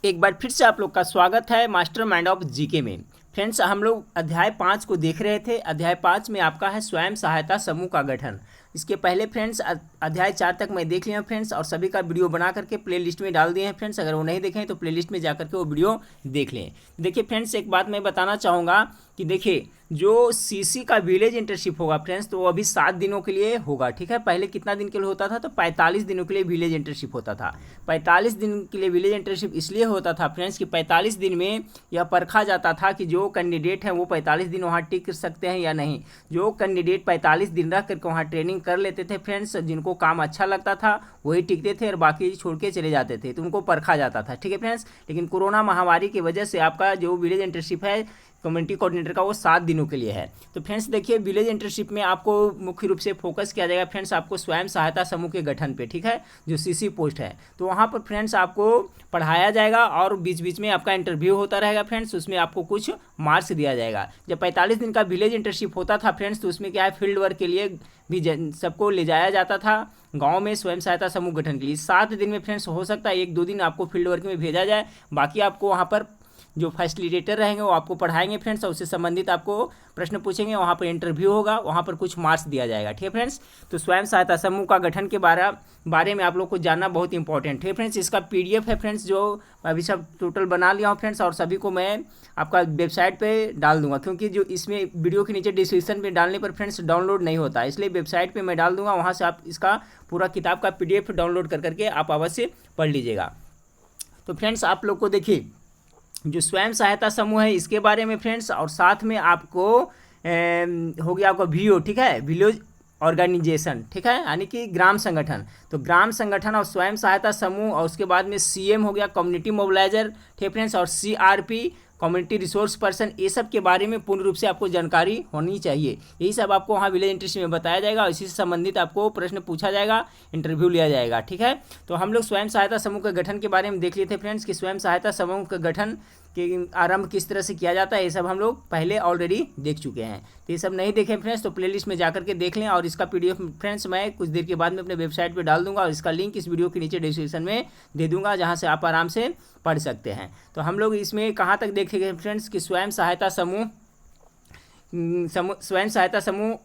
एक बार फिर से आप लोग का स्वागत है मास्टरमाइंड ऑफ जीके में। फ्रेंड्स, हम लोग अध्याय 5 को देख रहे थे। अध्याय 5 में आपका है स्वयं सहायता समूह का गठन। इसके पहले फ्रेंड्स अध्याय 4 तक मैं देख लिया फ्रेंड्स, और सभी का वीडियो बना करके प्लेलिस्ट में डाल दिए हैं फ्रेंड्स। अगर वो नहीं देखें तो प्लेलिस्ट में जा करके वो वीडियो देख लें। देखिए फ्रेंड्स, एक बात मैं बताना चाहूँगा कि देखिए जो सीसी का विलेज इंटर्नशिप होगा फ्रेंड्स, तो वो अभी 7 दिनों के लिए होगा। ठीक है, पहले कितना दिन के लिए होता था? तो 45 दिनों के लिए विलेज इंटर्नशिप होता था। 45 दिन के लिए विलेज इंटर्नशिप इसलिए होता था फ्रेंड्स कि 45 दिन में यह परखा जाता था कि जो कैंडिडेट हैं वो 45 दिन वहाँ टिक सकते हैं या नहीं। जो कैंडिडेट 45 दिन रह करके वहाँ ट्रेनिंग कर लेते थे फ्रेंड्स, जिनको काम अच्छा लगता था वही टिकते थे और बाकी छोड़ के चले जाते थे, तो उनको परखा जाता था। ठीक है फ्रेंड्स, लेकिन कोरोना महामारी की वजह से आपका जो विलेज इंटर्नशिप है कम्युनिटी कोऑर्डिनेटर का, वो 7 दिनों के लिए है। तो फ्रेंड्स देखिए, विलेज इंटर्नशिप में आपको मुख्य रूप से फोकस किया जाएगा फ्रेंड्स आपको स्वयं सहायता समूह के गठन पे। ठीक है, जो सीसी पोस्ट है, तो वहाँ पर फ्रेंड्स आपको पढ़ाया जाएगा और बीच बीच में आपका इंटरव्यू होता रहेगा फ्रेंड्स। उसमें आपको कुछ मार्क्स दिया जाएगा। जब 45 दिन का विलेज इंटर्नशिप होता था फ्रेंड्स, तो उसमें क्या है, फील्ड वर्क के लिए भी सबको ले जाया जाता था गांव में स्वयं सहायता समूह गठन के लिए। 7 दिन में फ्रेंड्स हो सकता है 1-2 दिन आपको फील्ड वर्क में भेजा जाए, बाकी आपको वहाँ पर जो फैसिलिटेटर रहेंगे वो आपको पढ़ाएंगे फ्रेंड्स, और उससे संबंधित आपको प्रश्न पूछेंगे। वहाँ पर इंटरव्यू होगा, वहाँ पर कुछ मार्क्स दिया जाएगा। ठीक है फ्रेंड्स, तो स्वयं सहायता समूह का गठन के बारे में आप लोग को जानना बहुत इंपॉर्टेंट है फ्रेंड्स। इसका पीडीएफ है फ्रेंड्स, जो अभी सब टोटल बना लिया हूँ फ्रेंड्स, और सभी को मैं आपका वेबसाइट पे डाल दूंगा, क्योंकि जो इसमें वीडियो के नीचे डिस्क्रिप्शन में डालने पर फ्रेंड्स डाउनलोड नहीं होता, इसलिए वेबसाइट पे मैं डाल दूंगा। वहाँ से आप इसका पूरा किताब का पीडीएफ डाउनलोड कर करके आप अवश्य पढ़ लीजिएगा। तो फ्रेंड्स आप लोग को देखिए जो स्वयं सहायता समूह है इसके बारे में फ्रेंड्स, और साथ में आपको हो गया आपका वीओ। ठीक है, विलेज ऑर्गेनाइजेशन। ठीक है, यानी कि ग्राम संगठन। तो ग्राम संगठन और स्वयं सहायता समूह, और उसके बाद में सीएम हो गया कम्युनिटी मोबिलाइजर। ठीक है फ्रेंड्स, और सीआरपी कम्युनिटी रिसोर्स पर्सन, ये सब के बारे में पूर्ण रूप से आपको जानकारी होनी चाहिए। यही सब आपको वहाँ विलेज इंटर्नशिप में बताया जाएगा, और इसी से संबंधित आपको प्रश्न पूछा जाएगा, इंटरव्यू लिया जाएगा। ठीक है, तो हम लोग स्वयं सहायता समूह के गठन के बारे में देख लिए थे फ्रेंड्स कि स्वयं सहायता समूह के गठन के आरंभ किस तरह से किया जाता है। ये सब हम लोग पहले ऑलरेडी देख चुके हैं। तो ये सब नहीं देखें फ्रेंड्स तो प्लेलिस्ट में जाकर के देख लें, और इसका पीडीएफ फ्रेंड्स मैं कुछ देर के बाद में अपने वेबसाइट पे डाल दूंगा, और इसका लिंक इस वीडियो के नीचे डिस्क्रिप्शन में दे दूंगा, जहाँ से आप आराम से पढ़ सकते हैं। तो हम लोग इसमें कहाँ तक देखेंगे फ्रेंड्स कि स्वयं सहायता समूह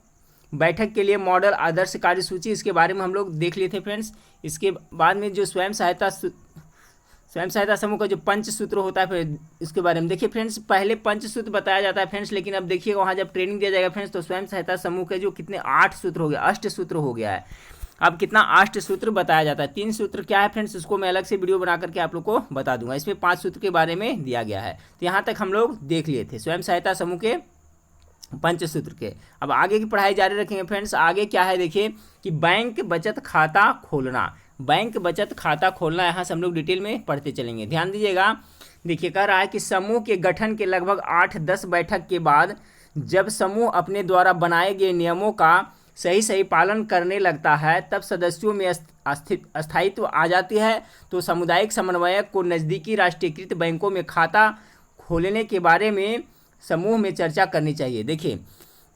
बैठक के लिए मॉडल आदर्श कार्यसूची, इसके बारे में हम लोग देख लिए थे फ्रेंड्स। इसके बाद में जो स्वयं सहायता समूह का जो पंचसूत्र होता है, फिर इसके बारे में देखिए फ्रेंड्स। पहले पंचसूत्र बताया जाता है फ्रेंड्स, लेकिन अब देखिए वहाँ जब ट्रेनिंग दिया जाएगा फ्रेंड्स, तो स्वयं सहायता समूह के जो कितने 8 सूत्र हो गया, अष्टसूत्र हो गया है। अब कितना 8 सूत्र बताया जाता है। 3 सूत्र क्या है फ्रेंड्स, उसको मैं अलग से वीडियो बना करके आप लोग को बता दूंगा। इसमें 5 सूत्र के बारे में दिया गया है। तो यहाँ तक हम लोग देख लिए थे स्वयं सहायता समूह के पंचसूत्र के। अब आगे की पढ़ाई जारी रखेंगे फ्रेंड्स। आगे क्या है देखिए कि बैंक बचत खाता खोलना। बैंक बचत खाता खोलना यहाँ से हम लोग डिटेल में पढ़ते चलेंगे, ध्यान दीजिएगा। देखिए कह रहा है कि समूह के गठन के लगभग 8-10 बैठक के बाद जब समूह अपने द्वारा बनाए गए नियमों का सही पालन करने लगता है, तब सदस्यों में स्थायित्व आ जाती है। तो सामुदायिक समन्वयक को नज़दीकी राष्ट्रीयकृत बैंकों में खाता खोलने के बारे में समूह में चर्चा करनी चाहिए। देखिए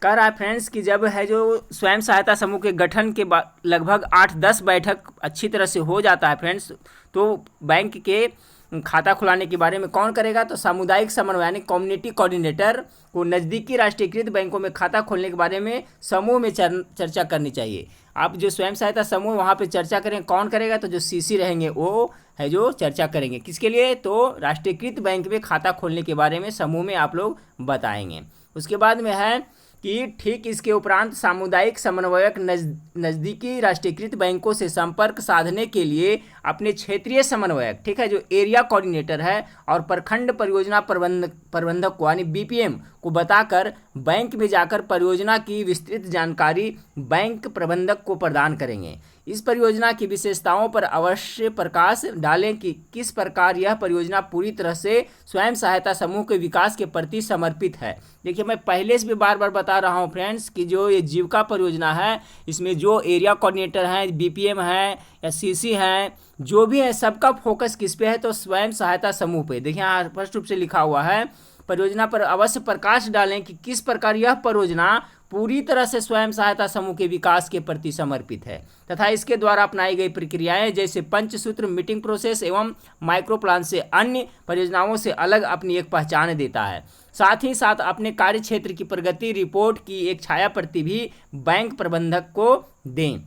कह रहा है फ्रेंड्स कि जब है जो स्वयं सहायता समूह के गठन के बाद लगभग 8-10 बैठक अच्छी तरह से हो जाता है फ्रेंड्स, तो बैंक के खाता खुलाने के बारे में कौन करेगा? तो सामुदायिक समन्वय यानी कम्युनिटी कोऑर्डिनेटर को नज़दीकी राष्ट्रीयकृत बैंकों में खाता खोलने के बारे में समूह में चर्चा करनी चाहिए। आप जो स्वयं सहायता समूह वहाँ पे चर्चा करें, कौन करेगा? तो जो सीसी रहेंगे वो है जो चर्चा करेंगे। किसके लिए? तो राष्ट्रीयकृत बैंक में खाता खोलने के बारे में समूह में आप लोग बताएंगे। उसके बाद में है कि ठीक इसके उपरांत सामुदायिक समन्वयक नज़दीकी राष्ट्रीयकृत बैंकों से संपर्क साधने के लिए अपने क्षेत्रीय समन्वयक, ठीक है, जो एरिया कोऑर्डिनेटर है और प्रखंड परियोजना प्रबंधक को यानी बीपीएम को बताकर बैंक में जाकर परियोजना की विस्तृत जानकारी बैंक प्रबंधक को प्रदान करेंगे। इस परियोजना की विशेषताओं पर अवश्य प्रकाश डालें कि किस प्रकार यह परियोजना पूरी तरह से स्वयं सहायता समूह के विकास के प्रति समर्पित है। देखिए मैं पहले से भी बार बार बता रहा हूँ फ्रेंड्स कि जो ये जीविका परियोजना है, इसमें जो एरिया कोऑर्डिनेटर हैं, बीपीएम है या सीसी हैं, जो भी है सबका फोकस किस पे है? तो स्वयं सहायता समूह पे। देखिए यहाँ स्पष्ट रूप से लिखा हुआ है परियोजना पर अवश्य प्रकाश डालें कि किस प्रकार यह परियोजना पूरी तरह से स्वयं सहायता समूह के विकास के प्रति समर्पित है तथा इसके द्वारा अपनाई गई प्रक्रियाएं जैसे पंचसूत्र, मीटिंग प्रोसेस एवं माइक्रो प्लान से अन्य परियोजनाओं से अलग अपनी एक पहचान देता है। साथ ही साथ अपने कार्य क्षेत्र की प्रगति रिपोर्ट की एक छाया प्रति भी बैंक प्रबंधक को दें।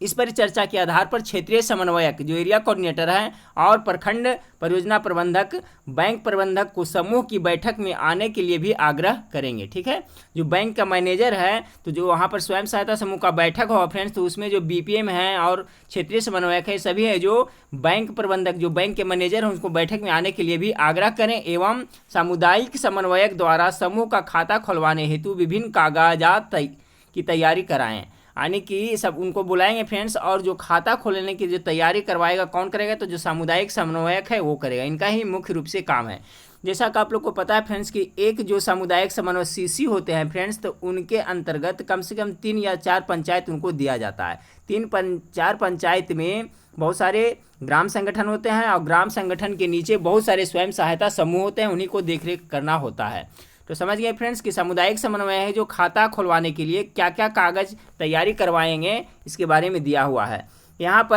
इस पर चर्चा के आधार पर क्षेत्रीय समन्वयक जो एरिया कोऑर्डिनेटर है और प्रखंड परियोजना प्रबंधक बैंक प्रबंधक को समूह की बैठक में आने के लिए भी आग्रह करेंगे। ठीक है, जो बैंक का मैनेजर है तो जो वहाँ पर स्वयं सहायता समूह का बैठक होगा फ्रेंड्स, तो उसमें जो बीपीएम है और क्षेत्रीय समन्वयक है सभी है जो बैंक प्रबंधक जो बैंक के मैनेजर हैं उनको बैठक में आने के लिए भी आग्रह करें एवं सामुदायिक समन्वयक द्वारा समूह का खाता खुलवाने हेतु विभिन्न कागजात की तैयारी कराएं। यानी कि सब उनको बुलाएंगे फ्रेंड्स, और जो खाता खोलने की जो तैयारी करवाएगा कौन करेगा, तो जो सामुदायिक समन्वयक है वो करेगा। इनका ही मुख्य रूप से काम है। जैसा कि आप लोग को पता है फ्रेंड्स कि एक जो सामुदायिक समन्वय सीसी होते हैं फ्रेंड्स, तो उनके अंतर्गत कम से कम 3 या 4 पंचायत उनको दिया जाता है। 3-4 पंचायत में बहुत सारे ग्राम संगठन होते हैं और ग्राम संगठन के नीचे बहुत सारे स्वयं सहायता समूह होते हैं, उन्हीं को देखरेख करना होता है। तो समझ गए फ्रेंड्स कि सामुदायिक समन्वय है जो खाता खुलवाने के लिए क्या क्या कागज तैयारी करवाएंगे इसके बारे में दिया हुआ है। यहाँ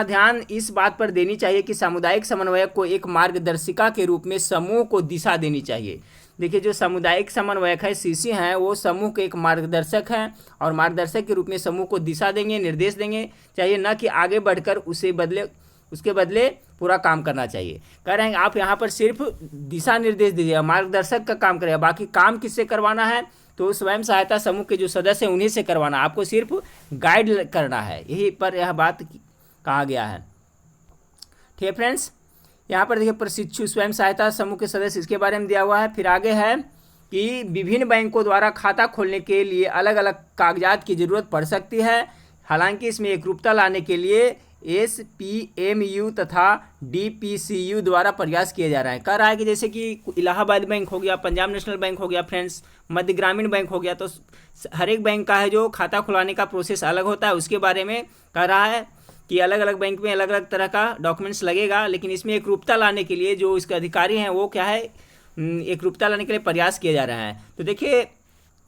ध्यान इस बात पर देनी चाहिए कि सामुदायिक समन्वयक को एक मार्गदर्शिका के रूप में समूह को दिशा देनी चाहिए। देखिए, जो सामुदायिक समन्वयक है सीसी हैं वो समूह के एक मार्गदर्शक हैं और मार्गदर्शक के रूप में समूह को दिशा देंगे, निर्देश देंगे चाहिए, न कि आगे बढ़कर उसके बदले पूरा काम करना चाहिए। कह रहे हैं आप यहाँ पर सिर्फ दिशा निर्देश दीजिएगा, मार्गदर्शक का काम करेगा, बाकी काम किससे करवाना है, तो स्वयं सहायता समूह के जो सदस्य हैं उन्हीं से करवाना, आपको सिर्फ गाइड करना है। यही पर यह बात कहा गया है। ठीक है फ्रेंड्स, यहाँ पर देखिए प्रशिक्षु स्वयं सहायता समूह के सदस्य इसके बारे में दिया हुआ है। फिर आगे है कि विभिन्न बैंकों द्वारा खाता खोलने के लिए अलग अलग कागजात की जरूरत पड़ सकती है। हालांकि इसमें एकरूपता लाने के लिए SPMU तथा DPCU द्वारा प्रयास किया जा रहा है। कह रहा है कि जैसे कि इलाहाबाद बैंक हो गया, पंजाब नेशनल बैंक हो गया फ्रेंड्स, मध्य ग्रामीण बैंक हो गया, तो हर एक बैंक का है जो खाता खुलाने का प्रोसेस अलग होता है, उसके बारे में कह रहा है कि अलग अलग बैंक में अलग अलग तरह का डॉक्यूमेंट्स लगेगा, लेकिन इसमें एकरूपता लाने के लिए जो इसके अधिकारी हैं वो क्या है, एकरूपता लाने के लिए प्रयास किया जा रहा है। तो देखिए,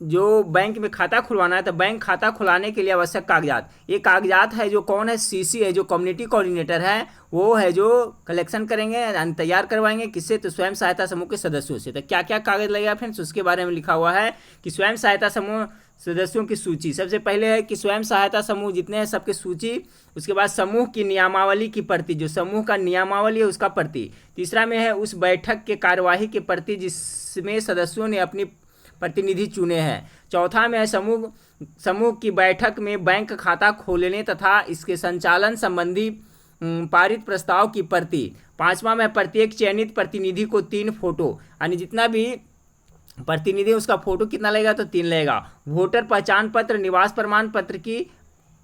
जो बैंक में खाता खुलवाना है तो बैंक खाता खुलाने के लिए आवश्यक कागजात, ये कागजात है जो कौन है, सीसी है जो कम्युनिटी कोऑर्डिनेटर है वो है जो कलेक्शन करेंगे यानी तैयार करवाएंगे, किससे, तो स्वयं सहायता समूह के सदस्यों से। तो क्या क्या कागज लगेगा फ्रेंड्स, उसके बारे में लिखा हुआ है कि स्वयं सहायता समूह सदस्यों की सूची, सबसे पहले है कि स्वयं सहायता समूह जितने हैं सबकी सूची, उसके बाद समूह की नियमावली की प्रति, जो समूह का नियमावली है उसका प्रति, तीसरा में है उस बैठक के कार्यवाही के प्रति जिसमें सदस्यों ने अपनी प्रतिनिधि चुने हैं, चौथा में है समूह की बैठक में बैंक खाता खोलने तथा इसके संचालन संबंधी पारित प्रस्ताव की प्रति, पांचवा में प्रत्येक चयनित प्रतिनिधि को 3 फोटो, यानी जितना भी प्रतिनिधि उसका फोटो कितना लगेगा, तो 3 लगेगा, वोटर पहचान पत्र, निवास प्रमाण पत्र की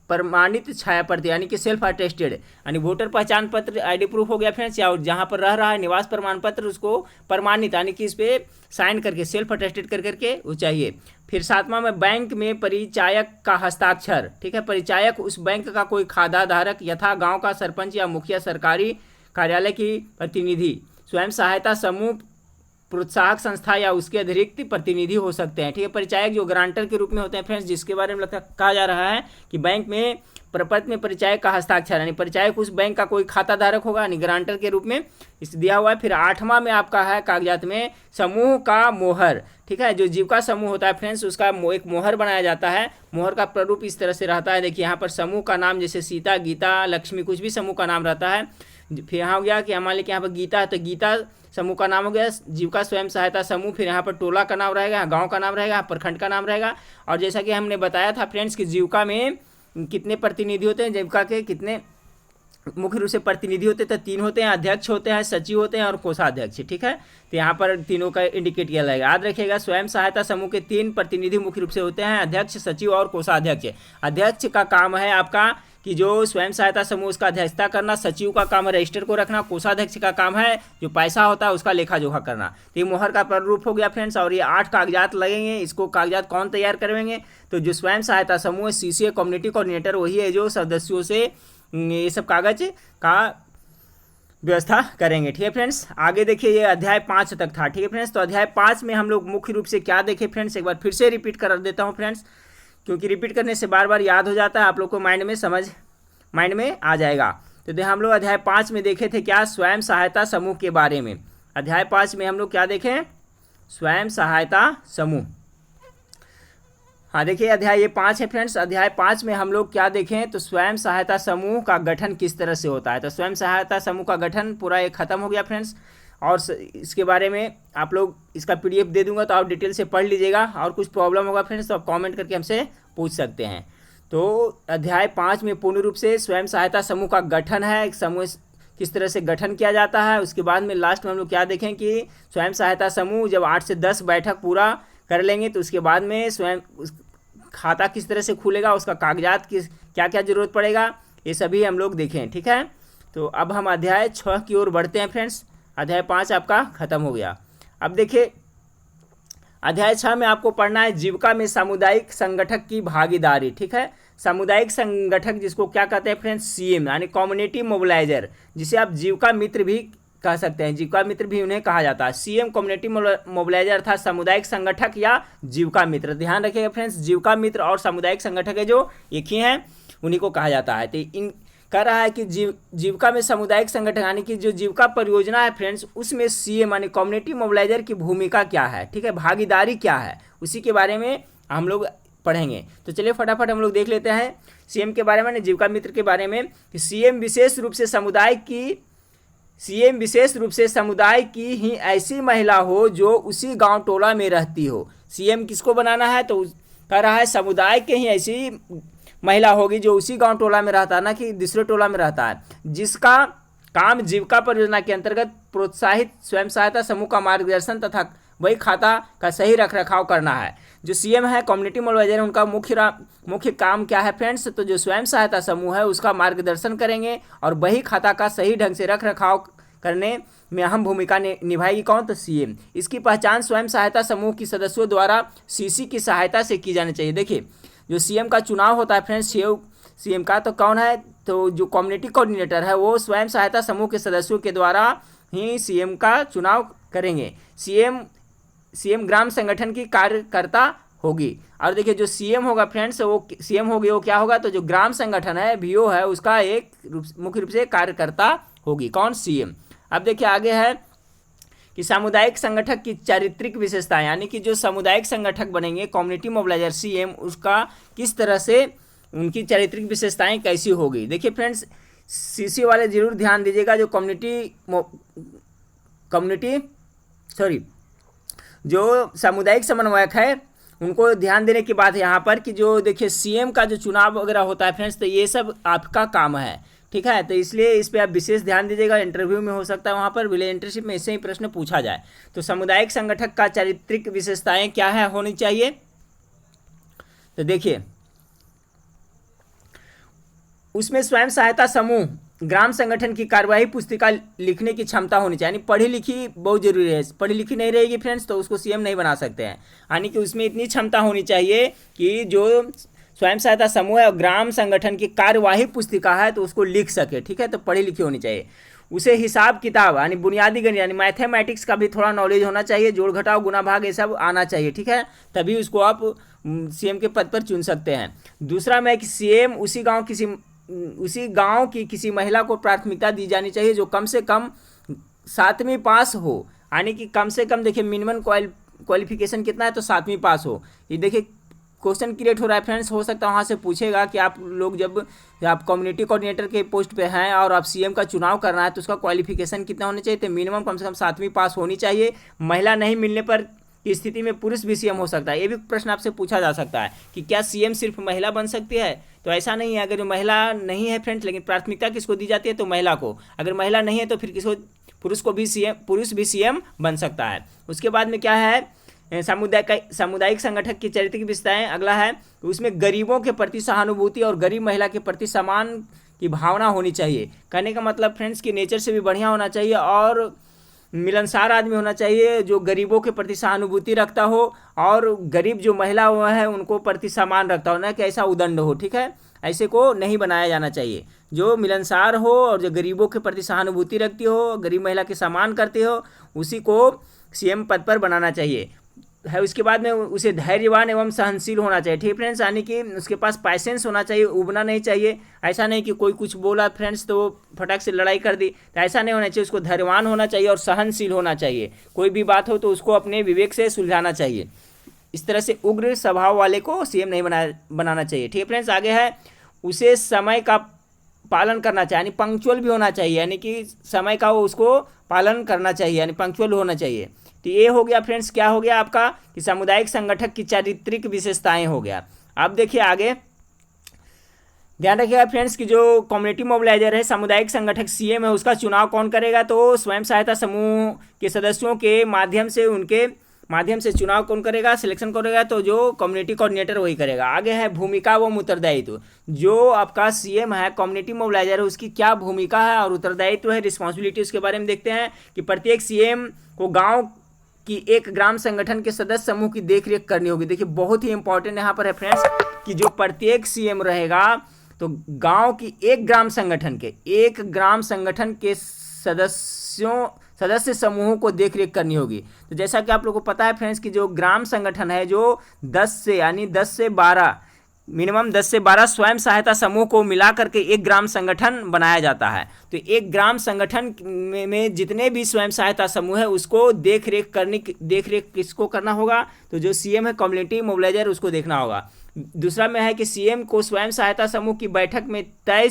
प्रमाणित छाया प्रति यानी कि सेल्फ अटेस्टेड, यानी वोटर पहचान पत्र आईडी प्रूफ हो गया फ्रेंड्स, या जहाँ पर रह रहा है निवास प्रमाण पत्र उसको प्रमाणित यानी कि इस पर साइन करके सेल्फ अटेस्टेड करके वो चाहिए। फिर 7वां में बैंक में परिचायक का हस्ताक्षर, ठीक है, परिचायक उस बैंक का कोई खाता धारक यथा गाँव का सरपंच या मुखिया सरकारी कार्यालय की प्रतिनिधि, स्वयं सहायता समूह प्रोत्साहक संस्था या उसके अतिरिक्त प्रतिनिधि हो सकते हैं। ठीक है, परिचायक जो गारंटर के रूप में होते हैं फ्रेंड्स, जिसके बारे में कहा जा रहा है कि बैंक में प्रपत्र में परिचायक का हस्ताक्षर, यानी परिचायक उस बैंक का कोई खाता धारक होगा यानी गारंटर के रूप में इस दिया हुआ है। फिर 8वां में आपका है कागजात में समूह का मोहर, ठीक है, जो जीविका समूह होता है फ्रेंड्स उसका एक मोहर बनाया जाता है। मोहर का प्रारूप इस तरह से रहता है, देखिए यहाँ पर समूह का नाम जैसे सीता, गीता, लक्ष्मी कुछ भी समूह का नाम रहता है। फिर यहाँ हो गया कि मान लीजिए यहाँ पर गीता है तो गीता समूह का नाम हो गया, जीविका स्वयं सहायता समूह, फिर यहाँ पर टोला का नाम रहेगा, गांव का नाम रहेगा, प्रखंड का नाम रहेगा। और जैसा कि हमने बताया था फ्रेंड्स कि जीविका में कितने प्रतिनिधि होते हैं, जीविका के कितने मुख्य रूप से प्रतिनिधि होते हैं, तो 3 होते हैं, अध्यक्ष होते हैं, सचिव होते हैं और कोषाध्यक्ष, ठीक है। तो यहाँ पर तीनों का इंडिकेट किया जाएगा, याद रखिएगा। स्वयं सहायता समूह के 3 प्रतिनिधि मुख्य रूप से होते हैं, अध्यक्ष, सचिव और कोषाध्यक्ष। अध्यक्ष का काम है आपका कि जो स्वयं सहायता समूह उसका अध्यक्षता करना, सचिव का काम है रजिस्टर को रखना, कोषाध्यक्ष का काम है जो पैसा होता है उसका लेखा जोखा करना। तो ये मोहर का प्रारूप हो गया फ्रेंड्स, और ये 8 कागजात लगेंगे। इसको कागजात कौन तैयार करवाएंगे, तो जो स्वयं सहायता समूह सीसी कम्युनिटी कोऑर्डिनेटर वही है जो सदस्यों से ये सब कागज का व्यवस्था करेंगे। ठीक है फ्रेंड्स, आगे देखिए ये अध्याय 5 तक था। ठीक है फ्रेंड्स, तो अध्याय 5 में हम लोग मुख्य रूप से क्या देखे फ्रेंड्स, एक बार फिर से रिपीट कर देता हूँ फ्रेंड्स, क्योंकि रिपीट करने से बार बार याद हो जाता है, आप लोग को माइंड में आ जाएगा। तो हम लोग अध्याय 5 में देखे थे क्या, स्वयं सहायता समूह के बारे में। अध्याय 5 में हम लोग क्या देखें, स्वयं सहायता समूह। हाँ देखिए अध्याय ये 5 है फ्रेंड्स, अध्याय 5 में हम लोग क्या देखें, तो स्वयं सहायता समूह का गठन किस तरह से होता है। तो स्वयं सहायता समूह का गठन पूरा ये खत्म हो गया फ्रेंड्स, और इसके बारे में आप लोग इसका PDF दे दूंगा, तो आप डिटेल से पढ़ लीजिएगा, और कुछ प्रॉब्लम होगा फ्रेंड्स तो आप कमेंट करके हमसे पूछ सकते हैं। तो अध्याय 5 में पूर्ण रूप से स्वयं सहायता समूह का गठन है, एक समूह किस तरह से गठन किया जाता है। उसके बाद में लास्ट में हम लोग क्या देखें कि स्वयं सहायता समूह जब 8 से 10 बैठक पूरा कर लेंगे तो उसके बाद में स्वयं खाता किस तरह से खुलेगा, उसका कागजात किस क्या क्या जरूरत पड़ेगा, ये सभी हम लोग देखें। ठीक है, तो अब हम अध्याय 6 की ओर बढ़ते हैं फ्रेंड्स। अध्याय 5 आपका खत्म हो गया। अब देखिए अध्याय 6 में आपको पढ़ना है जीविका में सामुदायिक संगठक की भागीदारी। ठीक है, सामुदायिक संगठक जिसको क्या कहते हैं फ्रेंड्स, CM यानी कम्युनिटी मोबिलाइजर, जिसे आप जीविका मित्र भी कह सकते हैं, जीविका मित्र भी उन्हें कहा जाता है। CM कम्युनिटी मोबिलाइजर अर्थात सामुदायिक संगठक या जीविका मित्र। ध्यान रखिएगा फ्रेंड्स, जीविका मित्र और सामुदायिक संगठक है जो एक ही हैं, उन्हीं को कहा जाता है। तो इन कह रहा है कि जीविका में सामुदायिक संगठन यानी कि जो जीविका परियोजना है फ्रेंड्स, उसमें CM यानी कम्युनिटी मोबिलाइजर की भूमिका क्या है, ठीक है, भागीदारी क्या है, उसी के बारे में हम लोग पढ़ेंगे। तो चलिए फटाफट हम लोग देख लेते हैं CM के बारे में, जीविका मित्र के बारे में। कि CM विशेष रूप से समुदाय की ही ऐसी महिला हो जो उसी गांव टोला में रहती हो। CM किसको बनाना है, तो कह रहा है समुदाय के ही ऐसी महिला होगी जो उसी गांव टोला में रहता है, ना कि दूसरे टोला में रहता है, जिसका काम जीविका परियोजना के अंतर्गत प्रोत्साहित स्वयं सहायता समूह का मार्गदर्शन तथा वही खाता का सही रखरखाव करना है। जो CM है कम्युनिटी मोबिलाइजर, उनका मुख्य काम क्या है फ्रेंड्स, तो जो स्वयं सहायता समूह है उसका मार्गदर्शन करेंगे और वही खाता का सही ढंग से रखरखाव करने में अहम भूमिका निभाएगी कौन, तो CM। इसकी पहचान स्वयं सहायता समूह की सदस्यों द्वारा CC की सहायता से की जानी चाहिए। देखिए जो CM का चुनाव होता है फ्रेंड्स, CM का तो कौन है, तो जो कम्युनिटी कोऑर्डिनेटर है वो स्वयं सहायता समूह के सदस्यों के द्वारा ही CM का चुनाव करेंगे। CM ग्राम संगठन की कार्यकर्ता होगी। और देखिए जो CM होगा फ्रेंड्स, वो CM होगी, वो क्या होगा, तो जो ग्राम संगठन है VO है उसका एक मुख्य रूप से कार्यकर्ता होगी, कौन, CM। अब देखिए आगे है कि सामुदायिक संगठक की चारित्रिक विशेषताएं, यानी कि जो सामुदायिक संगठक बनेंगे कम्युनिटी मोबिलाइजर CM, उसका किस तरह से उनकी चारित्रिक विशेषताएं कैसी होगी। देखिए फ्रेंड्स CC वाले जरूर ध्यान दीजिएगा, जो जो सामुदायिक समन्वयक है उनको ध्यान देने की बात है यहाँ पर कि जो देखिए CM का जो चुनाव वगैरह होता है फ्रेंड्स, तो ये सब आपका काम है, ठीक है, तो इसलिए इस पर आप विशेष ध्यान दीजिएगा। इंटरव्यू में हो सकता है वहाँ पर विलेज इंटर्नशिप में इससे ही प्रश्न पूछा जाए। तो सामुदायिक संगठक का चारित्रिक विशेषताएं क्या है होनी चाहिए, तो देखिए उसमें स्वयं सहायता समूह ग्राम संगठन की कार्यवाही पुस्तिका लिखने की क्षमता होनी चाहिए, यानी पढ़ी लिखी बहुत जरूरी है। पढ़ी लिखी नहीं रहेगी फ्रेंड्स तो उसको CM नहीं बना सकते हैं, यानी कि उसमें इतनी क्षमता होनी चाहिए कि जो स्वयं सहायता समूह है और ग्राम संगठन की कार्यवाही पुस्तिका है तो उसको लिख सके, ठीक है, तो पढ़ी लिखी होनी चाहिए। उसे हिसाब किताब यानी बुनियादी गणित यानी मैथमेटिक्स का भी थोड़ा नॉलेज होना चाहिए, जोड़ घटाव गुना भाग ये सब आना चाहिए, ठीक है, तभी उसको आप CM के पद पर चुन सकते हैं। दूसरा में कि CM उसी गांव की किसी महिला को प्राथमिकता दी जानी चाहिए जो कम से कम 7वीं पास हो, यानी कि कम से कम देखिए मिनिमम क्वालिफिकेशन कितना है, तो 7वीं पास हो। ये देखिए क्वेश्चन क्रिएट हो रहा है फ्रेंड्स, हो सकता है वहाँ से पूछेगा कि आप लोग जब आप कम्युनिटी कोऑर्डिनेटर के पोस्ट पे हैं और आप CM का चुनाव करना है तो उसका क्वालिफिकेशन कितना होना चाहिए, तो मिनिमम कम से कम 7वीं पास होनी चाहिए। महिला नहीं मिलने पर की स्थिति में पुरुष भी CM हो सकता है। ये भी प्रश्न आपसे पूछा जा सकता है कि क्या CM सिर्फ महिला बन सकती है, तो ऐसा नहीं है। अगर जो महिला नहीं है फ्रेंड्स, लेकिन प्राथमिकता किसको दी जाती है, तो महिला को। अगर महिला नहीं है तो फिर पुरुष भी CM बन सकता है। उसके बाद में क्या है, सामुदायिक संगठन की चारित्रिक विशेषताएं। अगला है उसमें गरीबों के प्रति सहानुभूति और गरीब महिला के प्रति सम्मान की भावना होनी चाहिए। कहने का मतलब फ्रेंड्स कि नेचर से भी बढ़िया होना चाहिए और मिलनसार आदमी होना चाहिए जो गरीबों के प्रति सहानुभूति रखता हो और गरीब जो महिला हुआ है उनको प्रति सम्मान रखता हो, ना कि ऐसा उदंड हो, ठीक है। ऐसे को नहीं बनाया जाना चाहिए। जो मिलनसार हो और जो गरीबों के प्रति सहानुभूति रखती हो, गरीब महिला के सम्मान करती हो, उसी को सीएम पद पर बनाना चाहिए है। उसके बाद में उसे धैर्यवान एवं सहनशील होना चाहिए। ठीक फ्रेंड्स, यानी कि उसके पास पैसेंस होना चाहिए, उबना नहीं चाहिए। ऐसा नहीं कि कोई कुछ बोला फ्रेंड्स तो फटाक से लड़ाई कर दी, तो ऐसा नहीं होना चाहिए। उसको धैर्यवान होना चाहिए और सहनशील होना चाहिए। कोई भी बात हो तो उसको अपने विवेक से सुलझाना चाहिए। इस तरह से उग्र स्वभाव वाले को सीएम नहीं बनाना चाहिए। ठीक है फ्रेंड्स, आगे है उसे समय का पालन करना चाहिए, यानी पंक्चुअल भी होना चाहिए, यानी कि समय का वो उसको पालन करना चाहिए, यानी पंक्चुअल होना चाहिए। तो ये हो गया फ्रेंड्स, क्या हो गया आपका कि सामुदायिक संगठक की चारित्रिक विशेषताएं हो गया। अब देखिए आगे ध्यान रखिएगा फ्रेंड्स कि जो कम्युनिटी मोबिलाइजर है, सामुदायिक संगठक सीएम है, उसका चुनाव कौन करेगा? तो स्वयं सहायता समूह के सदस्यों के माध्यम से, उनके माध्यम से चुनाव कौन करेगा, सिलेक्शन करेगा? तो जो कम्युनिटी कोऑर्डिनेटर वही करेगा। आगे है भूमिका व उत्तरदायित्व। जो आपका सीएम है, कम्युनिटी मोबिलाइजर है, उसकी क्या भूमिका है और उत्तरदायित्व है, रिस्पॉन्सिबिलिटी, उसके बारे में देखते हैं कि प्रत्येक सीएम को गाँव कि एक ग्राम संगठन के सदस्य समूह की देखरेख करनी होगी। देखिए बहुत ही इंपॉर्टेंट यहाँ पर है फ्रेंड्स कि जो प्रत्येक सीएम रहेगा तो गांव की एक ग्राम संगठन के सदस्य समूहों को देखरेख करनी होगी। तो जैसा कि आप लोगों को पता है फ्रेंड्स कि जो ग्राम संगठन है, जो 10 से 12 मिनिमम 10 से 12 स्वयं सहायता समूह को मिला करके एक ग्राम संगठन बनाया जाता है। तो एक ग्राम संगठन में जितने भी स्वयं सहायता समूह है उसको देखरेख किसको करना होगा? तो जो सीएम है, कम्युनिटी मोबिलाइजर, उसको देखना होगा। दूसरा में है कि सीएम को स्वयं सहायता समूह की बैठक में तय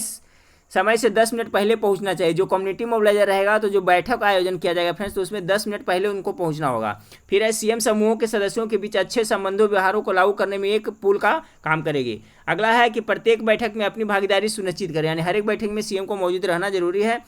समय से 10 मिनट पहले पहुंचना चाहिए। जो कम्युनिटी मोबिलाइजर रहेगा तो जो बैठक का आयोजन किया जाएगा फ्रेंड्स, तो उसमें 10 मिनट पहले उनको पहुंचना होगा। फिर है सीएम समूहों के सदस्यों के बीच अच्छे संबंधों व्यवहारों को लागू करने में एक पुल का काम करेगी। अगला है कि प्रत्येक बैठक में अपनी भागीदारी सुनिश्चित करें, यानी हर एक बैठक में सीएम को मौजूद रहना जरूरी है।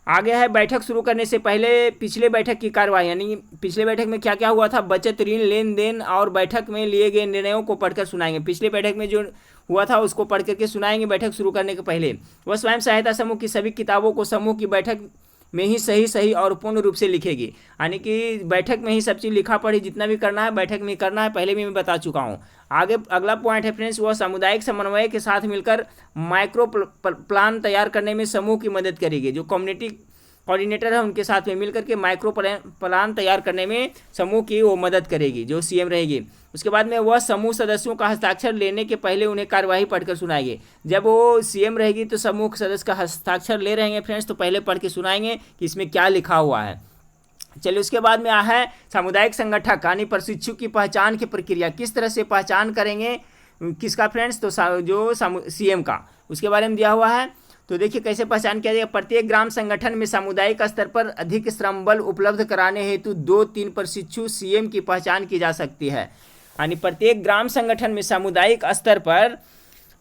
आगे है बैठक शुरू करने से पहले पिछले बैठक की कार्रवाई, यानी पिछले बैठक में क्या क्या हुआ था, बचत, ऋण, लेन देन और बैठक में लिए गए निर्णयों को पढ़कर सुनाएंगे। पिछले बैठक में जो हुआ था उसको पढ़ करके सुनाएंगे बैठक शुरू करने के पहले। वह स्वयं सहायता समूह की सभी किताबों को समूह की बैठक में ही सही और पूर्ण रूप से लिखेगी, यानी कि बैठक में ही सब चीज़ लिखा पढ़ी, जितना भी करना है बैठक में करना है, पहले भी मैं बता चुका हूँ। आगे अगला पॉइंट है फ्रेंड्स, वह सामुदायिक समन्वय के साथ मिलकर माइक्रो प्लान तैयार करने में समूह की मदद करेगी। जो कम्युनिटी कोऑर्डिनेटर है उनके साथ में मिलकर के माइक्रो प्लान तैयार करने में समूह की वो मदद करेगी, जो सीएम रहेगी। उसके बाद में वह समूह सदस्यों का हस्ताक्षर लेने के पहले उन्हें कार्यवाही पढ़कर सुनाएंगे। जब वो सीएम रहेगी तो समूह सदस्य का हस्ताक्षर ले रहेंगे फ्रेंड्स, तो पहले पढ़ के सुनाएंगे कि इसमें क्या लिखा हुआ है। चलिए उसके बाद में है सामुदायिक संगठक यानी प्रशिक्षु की पहचान की प्रक्रिया। किस तरह से पहचान करेंगे किसका फ्रेंड्स? तो जो सीएम का, उसके बारे में दिया हुआ है। तो देखिए कैसे पहचान किया जाएगा। प्रत्येक ग्राम संगठन में सामुदायिक स्तर पर अधिक श्रम बल उपलब्ध कराने हेतु 2-3 प्रशिक्षु सीएम की पहचान की जा सकती है, यानी प्रत्येक ग्राम संगठन में सामुदायिक स्तर पर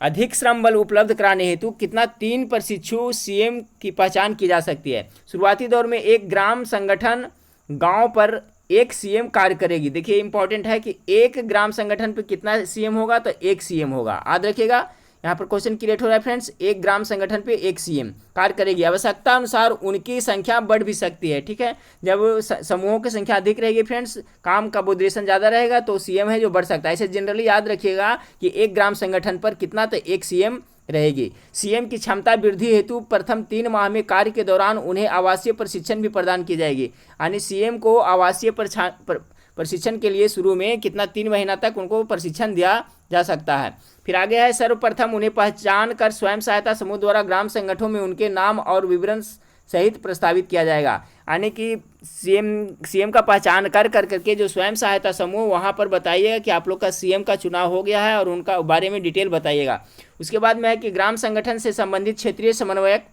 अधिक श्रम बल उपलब्ध कराने हेतु कितना 3 प्रशिक्षु सीएम की पहचान की जा सकती है। शुरुआती दौर में एक ग्राम संगठन गांव पर एक सीएम कार्य करेगी। देखिए इंपॉर्टेंट है कि एक ग्राम संगठन पर कितना सीएम होगा? तो एक सीएम होगा, याद रखिएगा। यहाँ पर क्वेश्चन क्रिएट हो रहा है फ्रेंड्स, एक ग्राम संगठन पे एक सीएम कार्य करेगी। आवश्यकता अनुसार उनकी संख्या बढ़ भी सकती है, ठीक है। जब समूहों की संख्या अधिक रहेगी फ्रेंड्स, काम का ड्यूरेशन ज़्यादा रहेगा तो सीएम है जो बढ़ सकता है। ऐसे जनरली याद रखिएगा कि एक ग्राम संगठन पर कितना, तो एक सीएम रहेगी। सीएम की क्षमता वृद्धि हेतु प्रथम 3 माह में कार्य के दौरान उन्हें आवासीय प्रशिक्षण भी प्रदान की जाएगी, यानी सीएम को आवासीय प्रशिक्षण के लिए शुरू में कितना 3 महीना तक उनको प्रशिक्षण दिया जा सकता है। फिर आगे है सर्वप्रथम उन्हें पहचान कर स्वयं सहायता समूह द्वारा ग्राम संगठनों में उनके नाम और विवरण सहित प्रस्तावित किया जाएगा, यानी कि सीएम का पहचान करके जो स्वयं सहायता समूह वहाँ पर बताइएगा कि आप लोग का सीएम का चुनाव हो गया है और उनका बारे में डिटेल बताइएगा। उसके बाद में है कि ग्राम संगठन से संबंधित क्षेत्रीय समन्वयक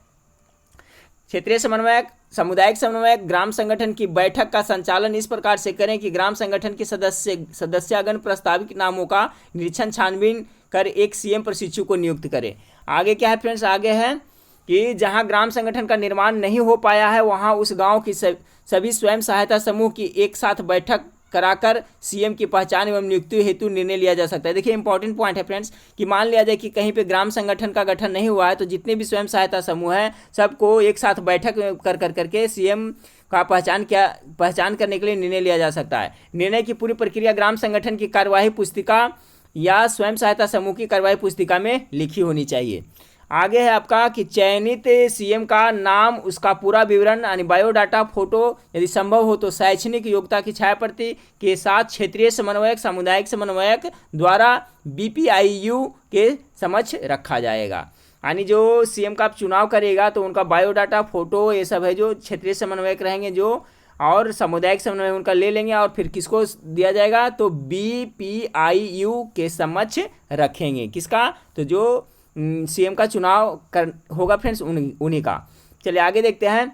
सामुदायिक समन्वयक ग्राम संगठन की बैठक का संचालन इस प्रकार से करें कि ग्राम संगठन के सदस्यगण प्रस्तावित नामों का निरीक्षण छानबीन कर एक सीएम प्रशिक्षु को नियुक्त करें। आगे क्या है फ्रेंड्स? आगे है कि जहां ग्राम संगठन का निर्माण नहीं हो पाया है वहां उस गांव की सभी स्वयं सहायता समूह की एक साथ बैठक कराकर सीएम की पहचान एवं नियुक्ति हेतु निर्णय लिया जा सकता है। देखिए इंपॉर्टेंट पॉइंट है फ्रेंड्स कि मान लिया जाए कि कहीं पे ग्राम संगठन का गठन नहीं हुआ है तो जितने भी स्वयं सहायता समूह है सबको एक साथ बैठक करके सीएम का पहचान करने के लिए निर्णय लिया जा सकता है। निर्णय की पूरी प्रक्रिया ग्राम संगठन की कार्यवाही पुस्तिका या स्वयं सहायता समूह की कार्रवाई पुस्तिका में लिखी होनी चाहिए। आगे है आपका कि चयनित सीएम का नाम, उसका पूरा विवरण यानी बायोडाटा, फोटो, यदि संभव हो तो शैक्षणिक योग्यता की छायाप्रति के साथ क्षेत्रीय समन्वयक, सामुदायिक समन्वयक द्वारा बीपीआईयू के समक्ष रखा जाएगा। यानी जो सीएम का चुनाव करेगा तो उनका बायोडाटा, फोटो, ये सब है जो क्षेत्रीय समन्वयक रहेंगे जो, और सामुदायिक समन्वय उनका ले लेंगे और फिर किसको दिया जाएगा, तो बीपीआईयू के समक्ष रखेंगे। किसका, तो जो सीएम का चुनाव कर होगा फ्रेंड्स उन्हीं का। चलिए आगे देखते हैं।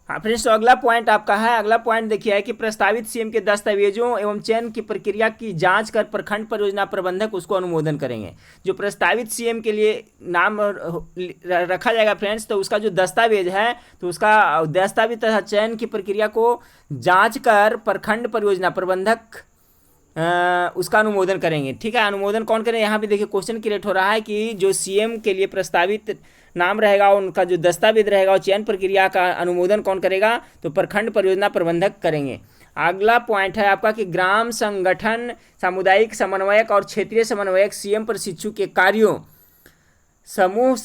हाँ फ्रेंड्स, तो अगला पॉइंट आपका है, अगला पॉइंट देखिए है कि प्रस्तावित सीएम के दस्तावेजों एवं चयन की प्रक्रिया की जांच कर प्रखंड परियोजना प्रबंधक उसको अनुमोदन करेंगे। जो प्रस्तावित सीएम के लिए नाम रखा जाएगा फ्रेंड्स, तो उसका जो दस्तावेज है तो उसका दस्तावेज तथा चयन की प्रक्रिया को जांच कर प्रखंड परियोजना प्रबंधक उसका अनुमोदन करेंगे। ठीक है, अनुमोदन कौन करें, यहाँ पे देखिए क्वेश्चन क्रिएट हो रहा है कि जो सीएम के लिए प्रस्तावित नाम रहेगा उनका जो दस्तावेज रहेगा और चयन प्रक्रिया का अनुमोदन कौन करेगा, तो प्रखंड परियोजना प्रबंधक करेंगे। अगला पॉइंट है आपका कि ग्राम संगठन, सामुदायिक समन्वयक और क्षेत्रीय समन्वयक सीएम प्रशिक्षु के कार्यों, समूह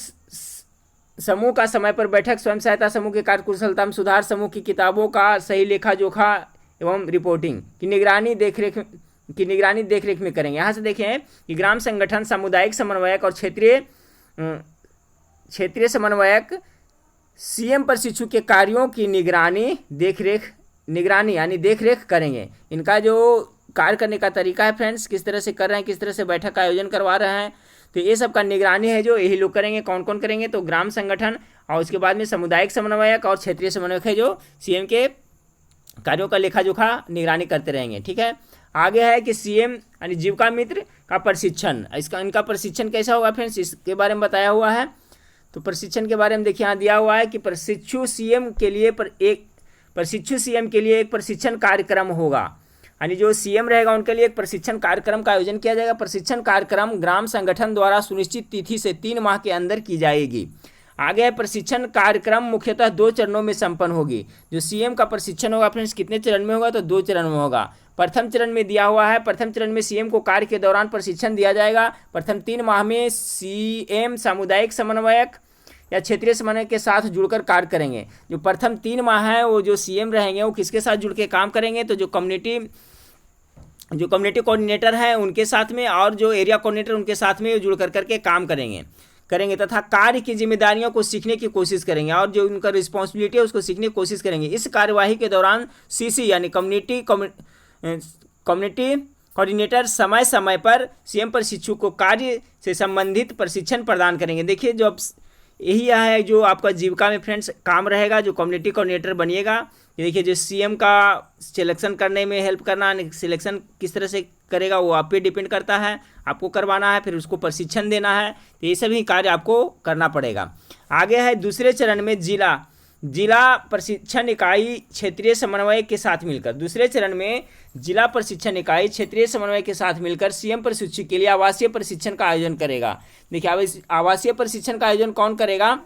का समय पर बैठक, स्वयं सहायता समूह के कार्य कुशलता में सुधार, समूह की किताबों का सही लेखा जोखा एवं रिपोर्टिंग की निगरानी देखरेख में करेंगे। यहाँ से देखें कि ग्राम संगठन, सामुदायिक समन्वयक और क्षेत्रीय समन्वयक सीएम प्रशिक्षु के कार्यों की निगरानी यानी देखरेख करेंगे। इनका जो कार्य करने का तरीका है फ्रेंड्स, किस तरह से कर रहे हैं, किस तरह से बैठक का आयोजन करवा रहे हैं, तो ये सब का निगरानी है जो यही लोग करेंगे। कौन कौन करेंगे, तो ग्राम संगठन और उसके बाद में सामुदायिक समन्वयक और क्षेत्रीय समन्वयक है जो सीएम के कार्यों का लेखा जोखा निगरानी करते रहेंगे। ठीक है, आगे है कि सीएम यानी जीविका मित्र का प्रशिक्षण, इनका प्रशिक्षण कैसा होगा फ्रेंड्स, इसके बारे में बताया हुआ है। तो प्रशिक्षण के बारे में देखिए यहाँ दिया हुआ है कि प्रशिक्षु सीएम के लिए एक प्रशिक्षण कार्यक्रम होगा। यानी जो सीएम रहेगा उनके लिए एक प्रशिक्षण कार्यक्रम का आयोजन किया जाएगा। प्रशिक्षण कार्यक्रम ग्राम संगठन द्वारा सुनिश्चित तिथि से 3 माह के अंदर की जाएगी। आगे प्रशिक्षण कार्यक्रम मुख्यतः 2 चरणों में संपन्न होगी। जो सीएम का प्रशिक्षण होगा फ्रेंड्स कितने चरण में होगा, तो 2 चरण में होगा। प्रथम चरण में दिया हुआ है, प्रथम चरण में सीएम को कार्य के दौरान प्रशिक्षण दिया जाएगा। प्रथम 3 माह में सीएम सामुदायिक समन्वयक या क्षेत्रीय समन्वयक के साथ जुड़कर कार्य करेंगे। जो प्रथम 3 माह है वो जो सीएम रहेंगे वो किसके साथ जुड़ के काम करेंगे, तो जो कम्युनिटी कोऑर्डिनेटर है उनके साथ में और जो एरिया कोऑर्डिनेटर उनके साथ में जुड़ करके काम करेंगे तथा कार्य की जिम्मेदारियों को सीखने की कोशिश करेंगे और जो उनका रिस्पॉन्सिबिलिटी है उसको सीखने की कोशिश करेंगे। इस कार्यवाही के दौरान सीसी यानी कम्युनिटी कोऑर्डिनेटर समय समय पर सीएम प्रशिक्षु को कार्य से संबंधित प्रशिक्षण प्रदान करेंगे। देखिए जो यही है जो आपका जीविका में फ्रेंड्स काम रहेगा, जो कम्युनिटी कोऑर्डिनेटर बनिएगा। ये देखिए जो सीएम का सिलेक्शन करने में हेल्प करना, सिलेक्शन किस तरह से करेगा वो आप पे डिपेंड करता है, आपको करवाना है, फिर उसको प्रशिक्षण देना है, तो ये सभी कार्य आपको करना पड़ेगा। आगे है दूसरे चरण में जिला प्रशिक्षण इकाई क्षेत्रीय समन्वय के साथ मिलकर, दूसरे चरण में जिला प्रशिक्षण इकाई क्षेत्रीय समन्वय के साथ मिलकर सीएम प्रशिक्षु के लिए आवासीय प्रशिक्षण का आयोजन करेगा। देखिए आवासीय प्रशिक्षण का आयोजन कौन करेगा,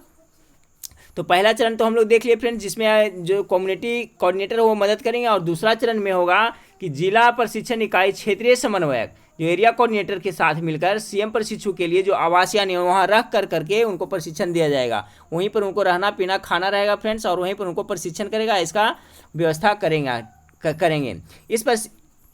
तो पहला चरण तो हम लोग देख लिए फ्रेंड्स जिसमें जो कम्युनिटी कोऑर्डिनेटर वो मदद करेंगे, और दूसरा चरण में होगा कि जिला प्रशिक्षण इकाई क्षेत्रीय समन्वयक जो एरिया कोऑर्डिनेटर के साथ मिलकर सीएम प्रशिक्षु के लिए जो आवास यानी वहाँ रख करके उनको प्रशिक्षण दिया जाएगा। वहीं पर उनको रहना पीना खाना रहेगा फ्रेंड्स, और वहीं पर उनको प्रशिक्षण करेगा, इसका व्यवस्था करेंगे।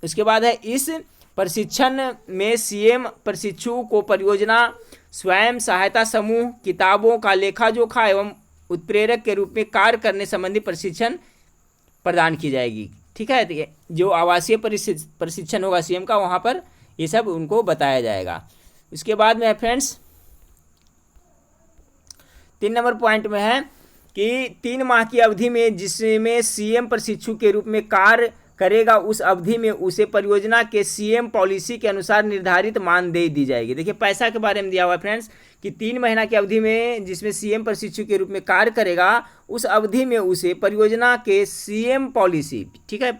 उसके बाद है इस प्रशिक्षण में सीएम प्रशिक्षु को परियोजना, स्वयं सहायता समूह, किताबों का लेखा जोखा एवं उत्प्रेरक के रूप में कार्य करने संबंधी प्रशिक्षण प्रदान की जाएगी। ठीक है, तो जो आवासीय प्रशिक्षण होगा सीएम का वहाँ पर ये सब उनको बताया जाएगा। उसके बाद में फ्रेंड्स 3 नंबर पॉइंट में है कि 3 माह की अवधि में जिसमें सीएम प्रशिक्षु के रूप में कार्य करेगा उस अवधि में उसे परियोजना के सीएम पॉलिसी के अनुसार निर्धारित मानदेय दी जाएगी। देखिए पैसा के बारे में दिया हुआ है फ्रेंड्स कि 3 महीना की अवधि में जिसमें सीएम प्रशिक्षु के रूप में कार्य करेगा उस अवधि में उसे परियोजना के सीएम पॉलिसी, ठीक है,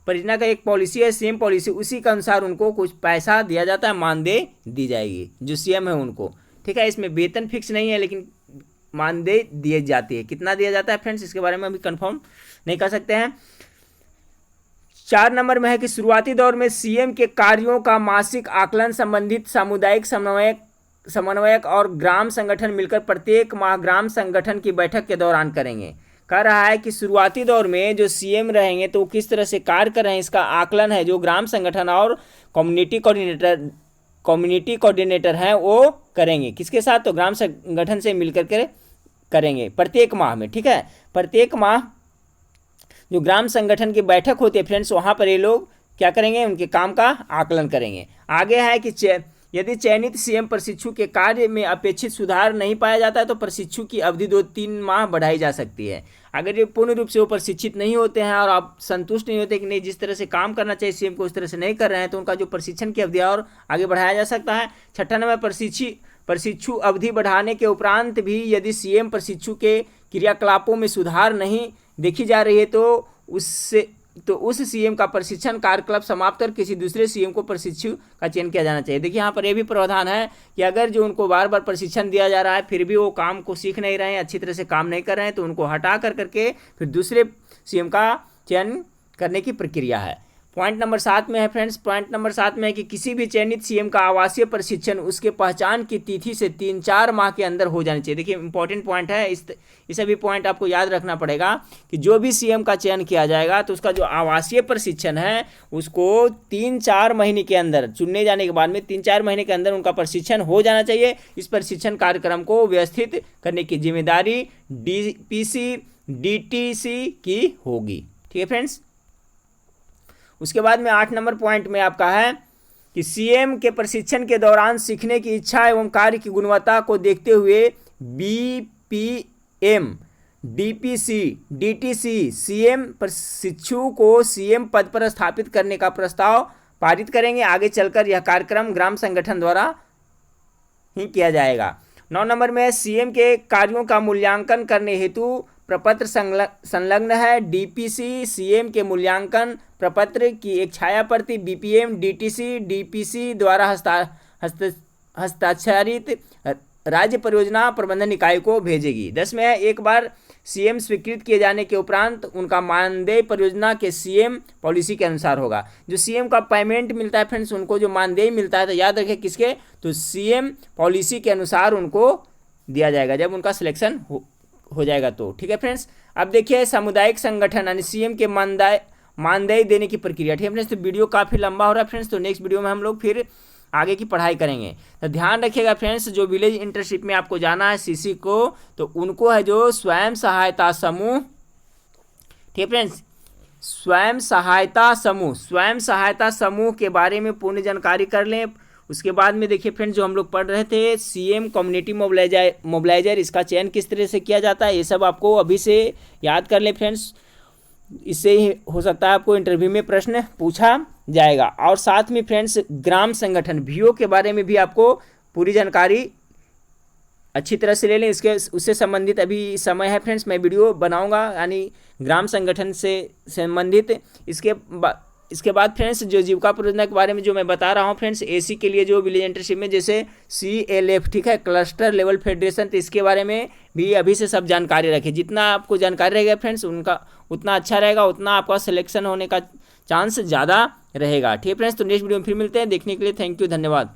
परियोजना का एक पॉलिसी है सीएम पॉलिसी, उसी के अनुसार उनको कुछ पैसा दिया जाता है, मानदेय दी जाएगी जो सीएम है उनको। ठीक है, इसमें वेतन फिक्स नहीं है लेकिन मानदेय दिए जाती है। कितना दिया जाता है फ्रेंड्स इसके बारे में अभी कंफर्म नहीं कर सकते हैं। 4 नंबर में है कि शुरुआती दौर में सीएम के कार्यों का मासिक आकलन संबंधित सामुदायिक समन्वयक और ग्राम संगठन मिलकर प्रत्येक माह ग्राम संगठन की बैठक के दौरान करेंगे। कह रहा है कि शुरुआती दौर में जो सीएम रहेंगे तो वो किस तरह से कार्य कर रहे हैं इसका आकलन है जो ग्राम संगठन और कम्युनिटी कोऑर्डिनेटर हैं वो करेंगे। किसके साथ? तो ग्राम संगठन से मिलकर के करेंगे प्रत्येक माह में। ठीक है, प्रत्येक माह जो ग्राम संगठन की बैठक होती है फ्रेंड्स, वहाँ पर ये लोग क्या करेंगे? उनके काम का आकलन करेंगे। आगे है कि यदि चयनित सीएम प्रशिक्षु के कार्य में अपेक्षित सुधार नहीं पाया जाता है तो प्रशिक्षु की अवधि 2-3 माह बढ़ाई जा सकती है। अगर ये पूर्ण रूप से वो प्रशिक्षित नहीं होते हैं और आप संतुष्ट नहीं होते कि नहीं जिस तरह से काम करना चाहिए सीएम को उस तरह से नहीं कर रहे हैं तो उनका जो प्रशिक्षण की अवधि और आगे बढ़ाया जा सकता है। 6 नंबर, प्रशिक्षु अवधि बढ़ाने के उपरांत भी यदि सीएम प्रशिक्षु के क्रियाकलापों में सुधार नहीं देखी जा रही है तो उस सीएम का प्रशिक्षण कार्यकलाप समाप्त कर किसी दूसरे सीएम को प्रशिक्षु का चयन किया जाना चाहिए। देखिए यहाँ पर यह भी प्रावधान है कि अगर जो उनको बार बार प्रशिक्षण दिया जा रहा है फिर भी वो काम को सीख नहीं रहे हैं, अच्छी तरह से काम नहीं कर रहे हैं तो उनको हटा करके फिर दूसरे सीएम का चयन करने की प्रक्रिया है। पॉइंट नंबर 7 में है फ्रेंड्स, पॉइंट नंबर 7 में है कि किसी भी चयनित सीएम का आवासीय प्रशिक्षण उसके पहचान की तिथि से 3-4 माह के अंदर हो जानी चाहिए। देखिए इंपॉर्टेंट पॉइंट है, इस सभी पॉइंट आपको याद रखना पड़ेगा कि जो भी सीएम का चयन किया जाएगा तो उसका जो आवासीय प्रशिक्षण है उसको 3-4 महीने के अंदर, चुनने जाने के बाद में 3-4 महीने के अंदर उनका प्रशिक्षण हो जाना चाहिए। इस प्रशिक्षण कार्यक्रम को व्यवस्थित करने की जिम्मेदारी डीपीसी डीटीसी की होगी। ठीक है फ्रेंड्स, उसके बाद में 8 नंबर पॉइंट में आपका है कि सीएम के प्रशिक्षण के दौरान सीखने की इच्छा एवं कार्य की गुणवत्ता को देखते हुए बीपीएम डीपीसी डीटीसी सीएम प्रशिक्षु को सीएम पद पर स्थापित करने का प्रस्ताव पारित करेंगे। आगे चलकर यह कार्यक्रम ग्राम संगठन द्वारा ही किया जाएगा। 9 नंबर में सीएम के कार्यों का मूल्यांकन करने हेतु प्रपत्र संलग्न है। डीपीसी सीएम के मूल्यांकन प्रपत्र की एक छाया प्रति बीपीएम डीटीसी डीपीसी द्वारा हस्ताक्षरित राज्य परियोजना प्रबंधन इकाई को भेजेगी। 10 में है, एक बार सीएम स्वीकृत किए जाने के उपरांत उनका मानदेय परियोजना के सीएम पॉलिसी के अनुसार होगा। जो सीएम का पेमेंट मिलता है फ्रेंड्स, उनको जो मानदेय मिलता है तो याद रखें किसके? तो सीएम पॉलिसी के अनुसार उनको दिया जाएगा जब उनका सिलेक्शन हो जाएगा तो। ठीक है फ्रेंड्स, अब देखिए सामुदायिक संगठन यानी सीएम के मानदेय देने की प्रक्रिया। ठीक है फ्रेंड्स, तो वीडियो काफ़ी लंबा हो रहा है फ्रेंड्स, तो नेक्स्ट वीडियो में हम लोग फिर आगे की पढ़ाई करेंगे। तो ध्यान रखिएगा फ्रेंड्स, जो विलेज इंटर्नशिप में आपको जाना है सीसी को, तो उनको है जो स्वयं सहायता समूह। ठीक है फ्रेंड्स, स्वयं सहायता समूह के बारे में पूर्ण जानकारी कर लें। उसके बाद में देखिए फ्रेंड्स, जो हम लोग पढ़ रहे थे सीएम कम्युनिटी मोबिलाइजर, इसका चयन किस तरह से किया जाता है ये सब आपको अभी से याद कर लें फ्रेंड्स। इससे ही हो सकता है आपको इंटरव्यू में प्रश्न पूछा जाएगा। और साथ में फ्रेंड्स ग्राम संगठन वीओ के बारे में भी आपको पूरी जानकारी अच्छी तरह से ले लें। उससे संबंधित अभी समय है फ्रेंड्स, मैं वीडियो बनाऊंगा यानी ग्राम संगठन से संबंधित। इसके बाद फ्रेंड्स जो जीविका परियोजना के बारे में जो मैं बता रहा हूँ फ्रेंड्स, एसी के लिए जो विलेज इंटर्नशिप में जैसे CLF, ठीक है, क्लस्टर लेवल फेडरेशन, तो इसके बारे में भी अभी से सब जानकारी रखें। जितना आपको जानकारी रहेगा फ्रेंड्स उनका उतना अच्छा रहेगा, उतना आपका सिलेक्शन होने का चांस ज़्यादा रहेगा। ठीक है फ्रेंड्स, तो नेक्स्ट वीडियो में फिर मिलते हैं। देखने के लिए थैंक यू, धन्यवाद।